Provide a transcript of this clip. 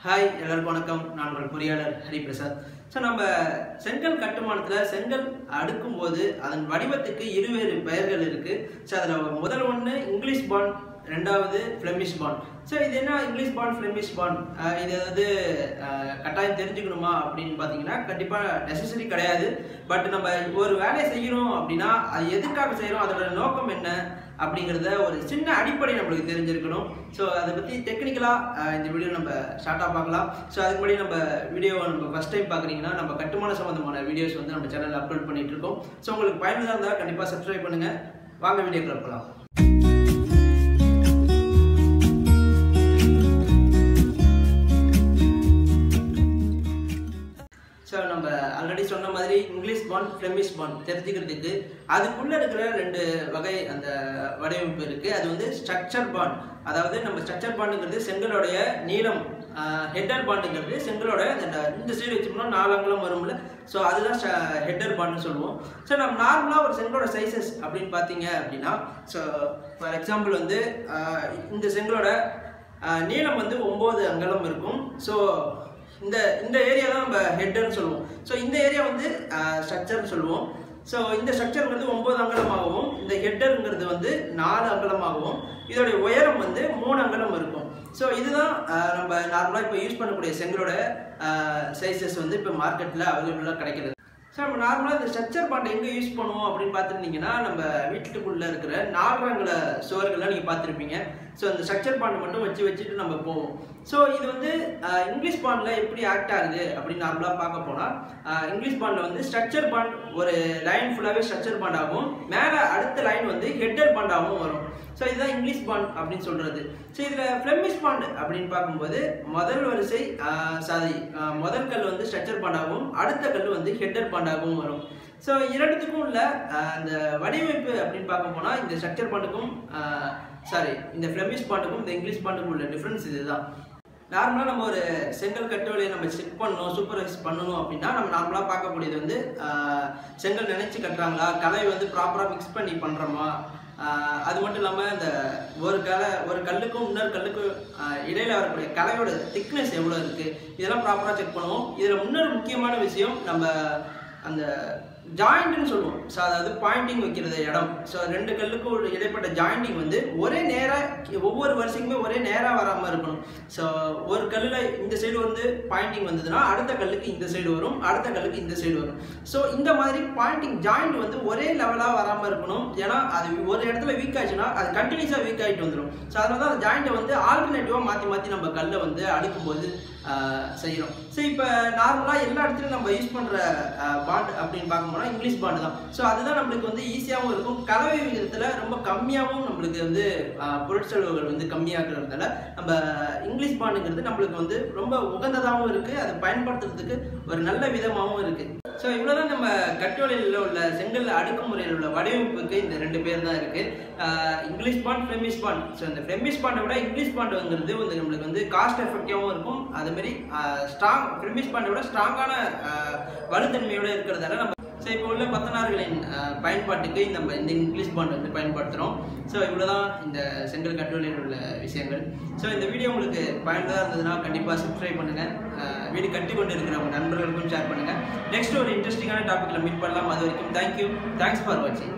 Hi, எல்லாருக்கும் வணக்கம். நான் உங்கள் பொறியாளர் ஹரிபிரசாத். நம்ம செங்கல் கட்டுமானத்துல செங்கல் அடுக்கும்போது அதன் வடிவத்துக்கு இருவேறு பெயர்கள் இருக்கு. அதுல முதல் ஒன்று இங்கிலீஷ் பாண்ட், ரெண்டாவது ஃப்ளெமிஷ் பாண்ட். இது என்ன இங்கிலீஷ் பாண்ட், ஃப்ளெமிஷ் பாண்ட்? இது ஏதாவது கட்டாயம் தெரிஞ்சுக்கணுமா அப்படின்னு பார்த்தீங்கன்னா கண்டிப்பாக நெசசரி கிடையாது. பட் நம்ம ஒரு வேலையை செய்யணும் அப்படின்னா அது எதுக்காக செய்கிறோம், அதோட நோக்கம் என்ன அப்படிங்கிறத ஒரு சின்ன அடிப்படை நம்மளுக்கு தெரிஞ்சிருக்கணும். அதை பற்றி டெக்னிக்கலாக இந்த வீடியோ நம்ம ஷார்ட்டாக பார்க்கலாம். அதுக்கு முன்னாடி நம்ம வீடியோவை நம்ம ஃபஸ்ட் டைம் பார்க்குறீங்கன்னா நம்ம கட்டுமான சம்மந்தமான வீடியோஸ் வந்து நம்ம சேனலில் அப்லோட் பண்ணிட்டு இருக்கோம். உங்களுக்கு பயனுள்ளதாக இருந்தால் கண்டிப்பாக சப்ஸ்கிரைப் பண்ணுங்கள். வாங்க வீடியோக்குள்ள போகலாம். நம்ம ஆல்ரெடி சொன்ன மாதிரி இங்கிலீஷ் பாண்ட், ஃப்ளெமிஷ் பாண்ட் தெரிஞ்சுக்கிறதுக்கு அதுக்குள்ள இருக்கிற ரெண்டு வகை அந்த வடிவமைப்பு இருக்கு. அது வந்து ஸ்ட்ரக்சர் பாண்ட், அதாவது நம்ம ஸ்ட்ரக்சர் பாண்டுங்கிறது செங்கலோடைய நீளம், ஹெட்டர் பாண்டுங்கிறது செங்கலோட இந்த சைடு வச்சோம்னா 4 அங்குலம் வரும்ல, அதுதான் ஹெட்டர் பாண்டுன்னு சொல்லுவோம். நம்ம நார்மலாக ஒரு செங்கலோட சைஸஸ் அப்படின்னு பார்த்தீங்க அப்படின்னா, ஃபார் எக்ஸாம்பிள் வந்து இந்த செங்கலோட நீளம் வந்து 9 அங்குலம் இருக்கும். இந்த ஏரியா தான் நம்ம ஹெட்டர்னு சொல்லுவோம். இந்த ஏரியா வந்து ஸ்ட்ரக்சர்னு சொல்லுவோம். இந்த ஸ்ட்ரக்சர் வந்து 9 அங்குலமாகவும் இந்த ஹெட்டருங்கிறது வந்து 4 அங்குலமாகவும் இதோடைய உயரம் வந்து 3 அங்குலம் இருக்கும். இதுதான் நம்ம நார்மலாக இப்போ யூஸ் பண்ணக்கூடிய செங்கலோட சைஸஸ் வந்து இப்போ மார்க்கெட்டில் அவைலபிளாக கிடைக்கிறது. நம்ம நார்மலாக இந்த ஸ்ட்ரக்சர் பாண்ட் எங்கே யூஸ் பண்ணுவோம் அப்படின்னு பார்த்துருந்தீங்கன்னா, நம்ம வீட்டுக்குள்ளே இருக்கிற 4 அங்குல சுவர்கள்லாம் நீங்கள் பார்த்துருப்பீங்க. இந்த ஸ்ட்ரக்சர் பாண்ட் மட்டும் வச்சுட்டு நம்ம போவோம். இது வந்து இங்கிலீஷ் பாண்டில் எப்படி ஆக்ட் ஆகுது அப்படின்னு நார்மலாக பார்க்க போனால், இங்கிலீஷ் பாண்டில் வந்து ஸ்ட்ரக்சர் பாண்ட் ஒரு லைன் ஃபுல்லாகவே ஸ்ட்ரக்சர் பாண்டாகவும் மேலே அடுத்த லைன் வந்து ஹெட்டர் பாண்டாகவும் வரும். இதுதான் இங்கிலீஷ் பாண்ட் அப்படின்னு சொல்கிறது. இதில் ஃப்ளெமிஷ் பாண்ட் அப்படின்னு பார்க்கும்போது முதல் வரிசை முதல் கல் வந்து ஸ்ட்ரக்சர் பாண்டாகவும் அடுத்த கல் வந்து ஹெட்டர் பாண்டாகவும் வரும். இரண்டுத்துக்கும் உள்ள அந்த வடிவமைப்பு அப்படின்னு பார்க்க போனால் இந்த ஸ்ட்ரக்சர் பாண்டுக்கும் இந்த ஃப்ளெமிஷ் பாண்டுக்கும் இந்த இங்கிலீஷ் பாண்டுக்கும் உள்ள டிஃப்ரென்ஸ் இதுதான். நார்மலாக நம்ம ஒரு செங்கல் கட்டுவலையை நம்ம செக் பண்ணணும், சூப்பர்வைஸ் பண்ணணும் அப்படின்னா நம்ம நார்மலாக பார்க்கக்கூடியது வந்து செங்கல் நினைச்சு கட்டுறாங்களா, கலையை வந்து ப்ராப்பராக மிக்ஸ் பண்ணி பண்ணுறோமா, அது மட்டும் இல்லாமல் இந்த ஒரு கல்லுக்கும் இன்னொரு கல்லுக்கும் இடையில வரக்கூடிய கலையோட திக்னஸ் எவ்வளோ இருக்குது, இதெல்லாம் ப்ராப்பராக செக் பண்ணுவோம். இதில் இன்னொரு முக்கியமான விஷயம் நம்ம அந்த ஜாயிண்ட்னு சொல்லுவோம். அதாவது பாயிண்டிங் வைக்கிறது இடம். ரெண்டு கல்லுக்கும் இடைப்பட்ட ஜாயிண்டிங் வந்து ஒரே நேராக ஒவ்வொரு வருஷக்குமே ஒரே நேராக வராமல் இருக்கணும். ஒரு கல்லில் இந்த சைடு வந்து பாயிண்டிங் வந்ததுன்னா அடுத்த கல்லுக்கு இந்த சைடு வரும், அடுத்த கல்லுக்கு இந்த சைடு வரும். இந்த மாதிரி பாயிண்டிங் ஜாயிண்ட் வந்து ஒரே லெவலாக வராமல் இருக்கணும். ஏன்னா அது ஒரு இடத்துல வீக் ஆச்சுன்னா அது கண்டினியூஸாக வீக் ஆகிட்டு வந்துடும். அதனால தான் அந்த ஜாயிண்ட்டை வந்து ஆல்டர்னேட்டிவாக மாற்றி நம்ம கல்லை வந்து அடுக்கும்போது செய்கிறோம். இப்போ நார்மலாக எல்லா இடத்துலையும் நம்ம யூஸ் பண்ணுற பாண்ட் அப்படின்னு பார்க்கும்போது இங்கிலீஷ் பாண்டு தான். அதுதான் நம்மளுக்கு வந்து ஈஸியாகவும் இருக்கும், கலவை விகிதத்தில் ரொம்ப கம்மியாகவும் நம்மளுக்கு வந்து பொருட்செலவுகள் வந்து கம்மியாகிறதுனால நம்ம இங்கிலீஷ் பாண்டுங்கிறது நம்மளுக்கு வந்து ரொம்ப உகந்ததாகவும் இருக்குது, அதை பயன்படுத்துறதுக்கு ஒரு நல்ல விதமாகவும் இருக்குது. இவ்வளோதான் நம்ம கட்டுவலையில் உள்ள செங்கல் அடுக்குமுறையில் உள்ள வடிவமைப்புக்கு இந்த 2 பேர் தான் இருக்குது, இங்கிலீஷ் பாண்ட், ஃப்ளெமிஷ் பாண்ட். இந்த ஃப்ளெமிஷ் பாண்டை விட இங்கிலீஷ் பாண்டுங்கிறது வந்து நம்மளுக்கு வந்து காஸ்ட் எஃபெக்டிவாகவும் இருக்கும், அதுமாரி ஃப்ளெமிஷ் பாண்டை விட ஸ்ட்ராங்கான வலுத்தன்மையோடு இருக்கிறதால நம்ம இப்போ உள்ள பத்தனார்களின் பயன்பாட்டுக்கு நம்ம இந்த இங்கிலீஷ் பாண்ட் வந்து பயன்படுத்துகிறோம். இவ்வளோதான் இந்த செங்கல் கட்டுவலையில் உள்ள விஷயங்கள். இந்த வீடியோ உங்களுக்கு பயனுள்ளதாக இருந்ததுன்னா கண்டிப்பாக சப்ஸ்கிரைப் பண்ணுங்கள், வீடு கட்டி கொண்டு இருக்கிற உங்கள் நண்பர்களுக்கும் ஷேர் பண்ணுங்கள். நெக்ஸ்ட் ஒரு இன்ட்ரெஸ்டிங்கான டாப்பிக்கில் மீட் பண்ணலாம். அது வரைக்கும் தேங்க்யூ, தேங்க்ஸ் ஃபார் வாட்சிங்.